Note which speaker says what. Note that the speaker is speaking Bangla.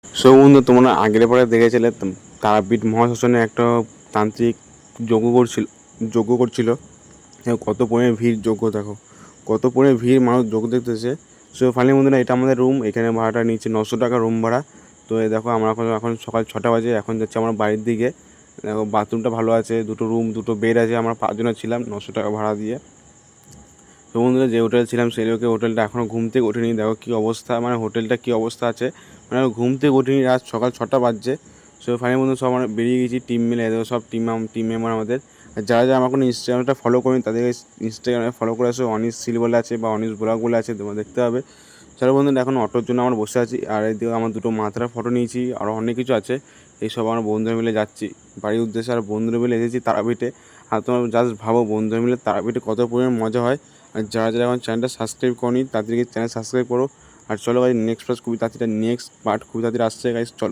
Speaker 1: সো বন্ধু, তোমরা আগের পরে দেখেছিলে তারাপীঠ মহাশ্মশানে একটা তান্ত্রিক যজ্ঞ করছিল। কত পরিমাণে ভিড়, যজ্ঞ দেখো কত পরিমাণে ভিড়, মানুষ যোগ দেখতেছে। সো ফাইনালি বন্ধুরা, এটা আমাদের রুম। এখানে ভাড়াটা নিচ্ছে 900 টাকা রুম ভাড়া। তো দেখো আমরা এখন সকাল 6টা বাজে, এখন যাচ্ছি আমার বাড়ির দিকে। দেখো বাথরুমটা ভালো আছে, দুটো রুম, দুটো বেড আছে। আমরা 5 জনের ছিলাম 900 টাকা ভাড়া দিয়ে। তো বন্ধুরা, যে হোটেল ছিলাম সেই হোটেলটা এখনও ঘুম থেকে ওঠেনি। দেখো কী অবস্থা, মানে হোটেলটা কী অবস্থা আছে, মানে ঘুম থেকে ওঠেনি। রাত সকাল 6টা বাজছে। সো ফাইনালি বন্ধু, সব আমরা বেরিয়ে গেছি টিম মিলে। এদের সব টিম মেম্বার আমাদের। আর যারা যারা আমার কোনো ইনস্টাগ্রামটা ফলো করেনি তাদেরকে ইনস্টাগ্রামে ফলো করে আসো। অনিশ সিল বলে আছে বা অনিশ ব্লগ বলে আছে, তোমরা দেখতে হবে। চলো বন্ধুরা, এখন অটোর জন্য আমরা বসে আছি। আর এদিকে আমার দুটো মাথার ফটো নিয়েছি, আরও অনেক কিছু আছে। এইসব আমরা বন্ধুরা মিলে যাচ্ছি বাড়ির উদ্দেশ্যে। আর বন্ধুরা মিলে এসেছি তারাপীঠে। আর তোমার জাস্ট ভাবো, বন্ধুরা মিলে তারাপীঠে কত পরিমাণ মজা হয়। আর যারা যারা আমার চ্যানেলটা সাবস্ক্রাইব করনি তাদেরকে চ্যানেল সাবস্ক্রাইব করো। আর চলো গাইজ, নেক্সট পার্ট খুবই তাড়াতাড়ি আসছে গাইজ, চলো।